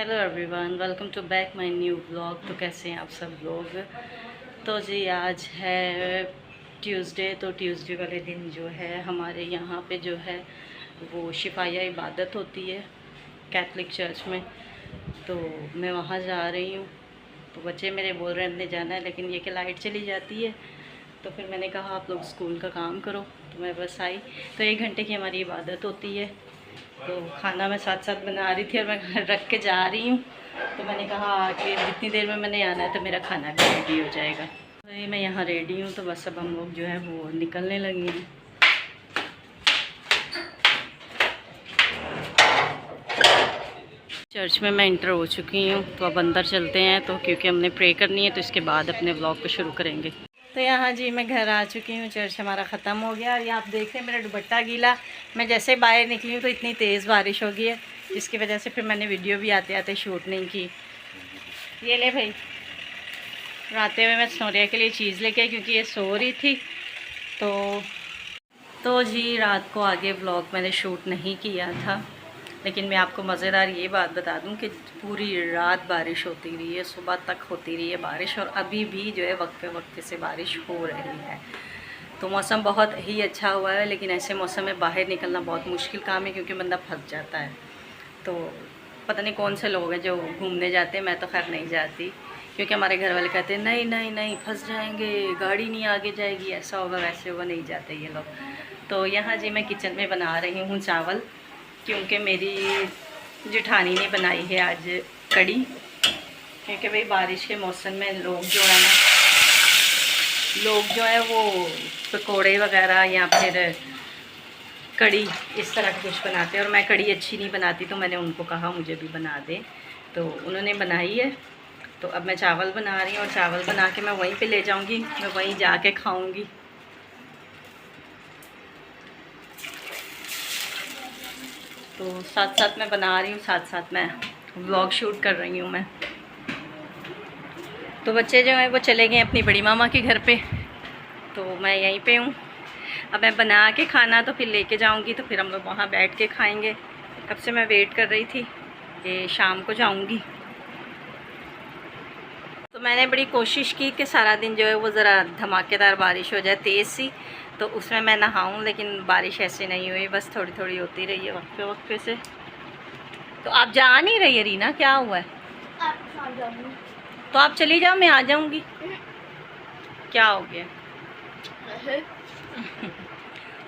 Hello everyone, welcome to back my new blog. तो कैसे हैं आप सब लोग। तो जी आज है ट्यूसडे। तो ट्यूसडे वाले दिन जो है हमारे यहाँ पे जो है वो शिफाया इबादत होती है कैथलिक चर्च में। तो मैं वहाँ जा रही हूँ। तो बच्चे मेरे बोल रहे हैं जाना है, लेकिन ये कि लाइट चली जाती है। तो फिर मैंने कहा आप लोग स्कूल का काम करो, तो मैं बस आई। तो 1 घंटे की हमारी इबादत होती है। तो खाना मैं साथ साथ बना रही थी और मैं घर रख के जा रही हूँ। तो मैंने कहा कि जितनी देर में मैंने आना है तो मेरा खाना भी रेडी हो जाएगा। तो ये मैं यहाँ रेडी हूँ, तो बस अब हम लोग जो है वो निकलने लगे हैं। चर्च में मैं इंटर हो चुकी हूँ, तो अब अंदर चलते हैं। तो क्योंकि हमने प्रे करनी है तो इसके बाद अपने व्लॉग को शुरू करेंगे। तो यहाँ जी मैं घर आ चुकी हूँ, चर्च हमारा ख़त्म हो गया। और ये आप देख रहे हैं मेरा दुपट्टा गीला। मैं जैसे बाहर निकली हूँ तो इतनी तेज़ बारिश हो गई है, जिसकी वजह से फिर मैंने वीडियो भी आते आते शूट नहीं की। ये ले भाई, राते में मैं सोनिया के लिए चीज़ लेके आई क्योंकि ये सो रही थी। तो जी रात को आगे व्लॉग मैंने शूट नहीं किया था, लेकिन मैं आपको मज़ेदार ये बात बता दूं कि पूरी रात बारिश होती रही है, सुबह तक होती रही है बारिश, और अभी भी जो है वक्त से बारिश हो रही है। तो मौसम बहुत ही अच्छा हुआ है, लेकिन ऐसे मौसम में बाहर निकलना बहुत मुश्किल काम है क्योंकि बंदा फंस जाता है। तो पता नहीं कौन से लोग हैं जो घूमने जाते हैं, मैं तो खैर नहीं जाती क्योंकि हमारे घर वाले कहते हैं नहीं नहीं नहीं फंस जाएंगे, गाड़ी नहीं आगे जाएगी, ऐसा होगा वैसे होगा, नहीं जाते ये लोग। तो यहाँ जी मैं किचन में बना रही हूँ चावल, क्योंकि मेरी जेठानी ने बनाई है आज कड़ी। क्योंकि भाई बारिश के मौसम में लोग जो है वो पकोड़े वगैरह या फिर कड़ी इस तरह का कुछ बनाते हैं, और मैं कड़ी अच्छी नहीं बनाती, तो मैंने उनको कहा मुझे भी बना दे। तो उन्होंने बनाई है। तो अब मैं चावल बना रही हूँ, और चावल बना के मैं वहीं पे ले जाऊँगी, मैं वहीं जाके खाऊँगी। तो साथ साथ मैं बना रही हूँ, साथ साथ मैं व्लॉग शूट कर रही हूँ मैं। तो बच्चे जो हैं वो चले गए अपनी बड़ी मामा के घर पे, तो मैं यहीं पे हूँ। अब मैं बना के खाना तो फिर लेके जाऊँगी, तो फिर हम लोग वहाँ बैठ के खाएँगे। कब से मैं वेट कर रही थी कि शाम को जाऊँगी। तो मैंने बड़ी कोशिश की कि सारा दिन जो है वो ज़रा धमाकेदार बारिश हो जाए, तेज़ सी, तो उसमें मैं नहाऊं, लेकिन बारिश ऐसे नहीं हुई, बस थोड़ी थोड़ी होती रही है वक्फे से। तो आप जा नहीं रही रीना, क्या हुआ है? तो आप चली जाओ, मैं आ जाऊंगी। क्या हो गया?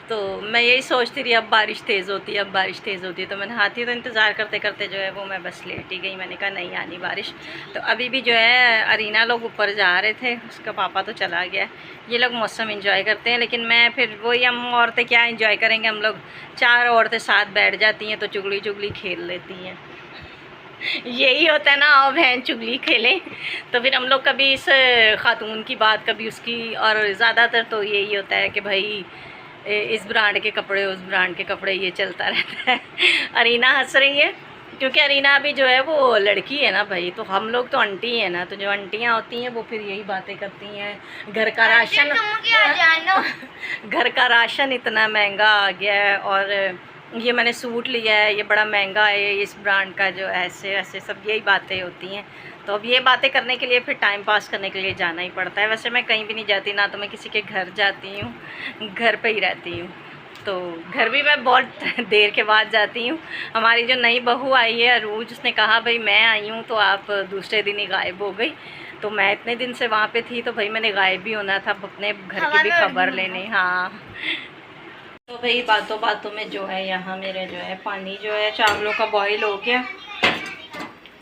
तो मैं यही सोचती रही, अब बारिश तेज़ होती है, अब बारिश तेज़ होती है। तो मैं नहाती, तो इंतज़ार करते करते जो है वो मैं बस लेट ही गई। मैंने कहा नहीं आनी बारिश। तो अभी भी जो है अरीना लोग ऊपर जा रहे थे, उसका पापा तो चला गया। ये लोग मौसम एंजॉय करते हैं, लेकिन मैं फिर वही, हम औरतें क्या एंजॉय करेंगे। हम लोग 4 औरतें साथ बैठ जाती हैं तो चुगली चुगली खेल लेती हैं। यही होता है ना, आओ बहन चुगली खेलें। तो फिर हम लोग कभी इस खातून की बात, कभी उसकी, और ज़्यादातर तो यही होता है कि भाई इस ब्रांड के कपड़े, उस ब्रांड के कपड़े, ये चलता रहता है। अरीना हंस रही है क्योंकि अरीना भी जो है वो लड़की है ना भाई, तो हम लोग तो आंटी हैं ना, तो जो आंटियाँ होती हैं वो फिर यही बातें करती हैं। घर का राशन इतना महंगा आ गया है, और ये मैंने सूट लिया है, ये बड़ा महंगा है, इस ब्रांड का, जो ऐसे ऐसे सब यही बातें होती हैं। तो अब ये बातें करने के लिए फिर टाइम पास करने के लिए जाना ही पड़ता है। वैसे मैं कहीं भी नहीं जाती ना, तो मैं किसी के घर जाती हूँ, घर पे ही रहती हूँ। तो घर भी मैं बहुत देर के बाद जाती हूँ। हमारी जो नई बहू आई है अरूज, उसने कहा भाई मैं आई हूँ तो आप दूसरे दिन ही गायब हो गई। तो मैं इतने दिन से वहाँ पे थी, तो भाई मैंने गायब भी होना था, अपने घर की भी खबर लेनी। हाँ, तो भाई बातों बातों में जो है यहाँ मेरे जो है पानी जो है चावलों का बॉईल हो गया।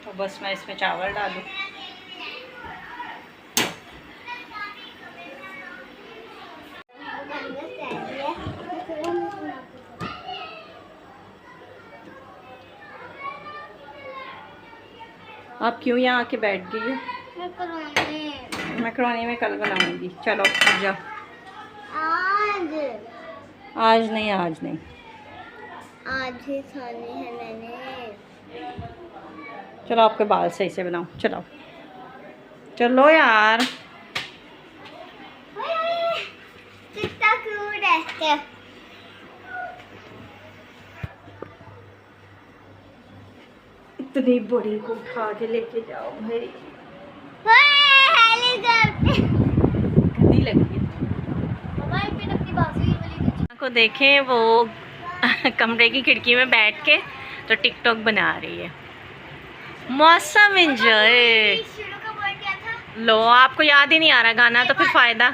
तो बस मैं इसमें चावल डालूँ। आप क्यों यहाँ आके बैठ गई हो? मैकरोनी में कल बनाऊंगी। चलो जाओ। आज नहीं, आज नहीं, आज ही खानी है मैंने। चलो आपके बाल सही से बनाओ, चलो चलो यार। कितना क्यूट है। इतनी बड़ी को उठा के लेके जाओ भाई, गंदी लगी है। को देखें वो कमरे की खिड़की में बैठ के तो टिकटॉक बना रही है। मौसम एंजॉय। लो, आपको याद ही नहीं आ रहा गाना तो फिर फायदा।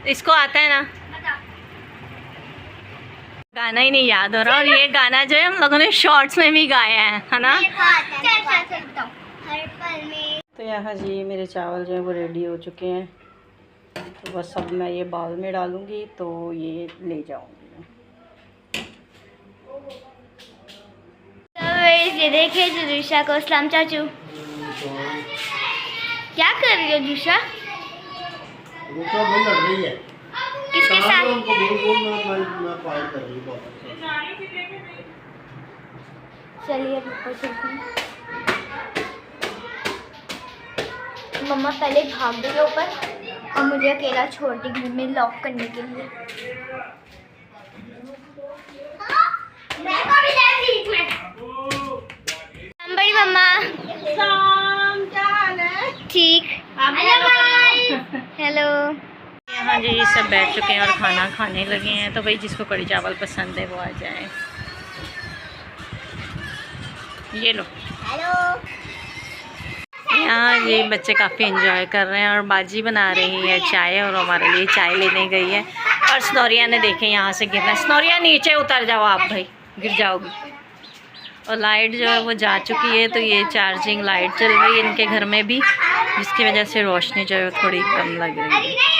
इसको आता है ना, गाना ही नहीं याद हो रहा। और ये गाना जो है हम लोगों ने शॉर्ट्स में भी गाया है ना। तो यहाँ जी मेरे चावल जो है वो रेडी हो चुके हैं, तो बस अब मैं ये बाउल में डालूंगी तो ये ले जाऊंगी मैं। तो ये देखिए जुशा को सलाम चाचू। क्या कर रही हो जुशा? लड़ रही है किसके साथ? चलिए ऊपर चलते हैं। मम्मा पहले भाग गई ऊपर और मुझे अकेला छोड़ दी घर में लॉक करने के लिए। बड़ी मम्मा ठीक। हेलो। यहाँ जी सब बैठ चुके हैं और खाना खाने लगे हैं, तो भाई जिसको कढ़ी चावल पसंद है वो आ जाए। ये लो। हेलो। यहाँ ये बच्चे काफ़ी एंजॉय कर रहे हैं और बाजी बना रही है चाय, और हमारे लिए चाय लेने गई है। और स्नोरिया ने देखे यहाँ से गिरना। स्नोरिया नीचे उतर जाओ आप भाई, गिर जाओगी। और लाइट जो है वो जा चुकी है, तो ये चार्जिंग लाइट चल रही है इनके घर में भी, जिसकी वजह से रोशनी जो है वो थोड़ी कम लग रही है।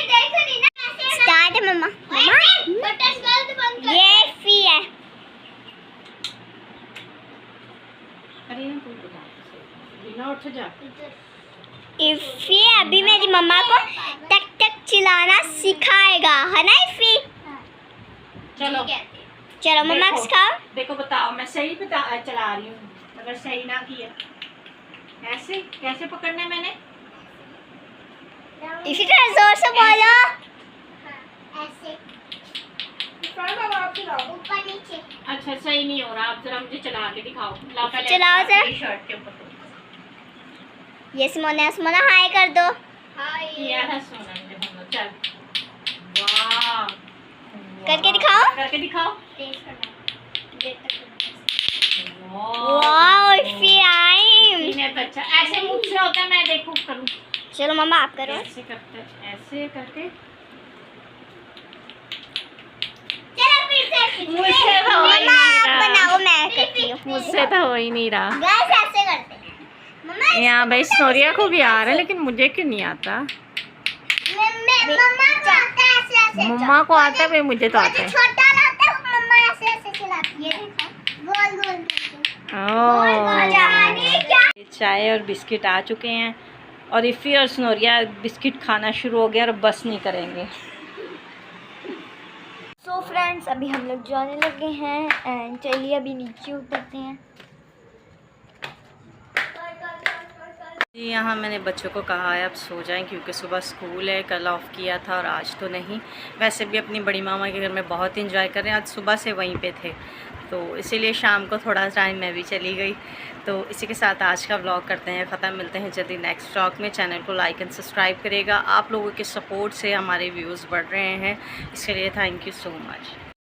स्टार्ट है मम्मा। ये फी है। उठ जा। इफ़ी अभी मेरी मम्मा को टक टक चिल्लाना सिखाएगा, है ना इफ़ी? चलो चलो मम्मा को सिखाओ। देखो बताओ, मैं सही चला रही हूँ, अगर सही ना किया ऐसे कैसे पकड़ना है मैंने? इफ़ी थोड़ा जोर से बोलो। ऐसे ऊपर नीचे। अच्छा सही नहीं हो रहा, आप जरा मुझे चला के दिखाओ। चलाओ जरा। शर्ट के ऊपर ये सिमोना हाय कर दो। हाय। चल वाह, करके दिखाओ। करके दिखाओ। वाह इफ़ी आई। अच्छा ऐसे मुझ से होता है, मैं देखो करूँ। चलो मम्मा आप करो। ऐसे करते, ऐसे करके। मुझसे तो हो ही नहीं रहा। बनाओ, मैं करती हूँ। मुझसे तो हो ही नहीं रहा। गैस ऐसे करते हैं मम्मा। यहाँ भाई स्नोरिया को भी आ रहा है, लेकिन मुझे क्यों नहीं आता? मम्मा को आता है ऐसे ऐसे। मम्मा को आता है भाई, मुझे तो आता है। छोटा लाता है मम्मा ऐसे ऐसे चलाती है। गोल गोल ओह, चाय और बिस्किट आ चुके हैं, और इफ़ी और स्नोरिया बिस्किट खाना शुरू हो गया और बस नहीं करेंगे। सो फ्रेंड्स अभी हम लोग जाने लगे हैं, एंड चलिए अभी नीचे उतरते हैं। जी यहाँ मैंने बच्चों को कहा है अब सो जाएं, क्योंकि सुबह स्कूल है, कल ऑफ किया था और आज तो नहीं। वैसे भी अपनी बड़ी मामा के घर में बहुत इंजॉय कर रहे हैं, आज सुबह से वहीं पे थे, तो इसीलिए शाम को थोड़ा टाइम मैं भी चली गई। तो इसी के साथ आज का व्लॉग करते हैं ख़त्म। मिलते हैं जल्दी नेक्स्ट व्लॉग में। चैनल को लाइक एंड सब्सक्राइब करेगा। आप लोगों के सपोर्ट से हमारे व्यूज़ बढ़ रहे हैं, इसके लिए थैंक यू सो मच।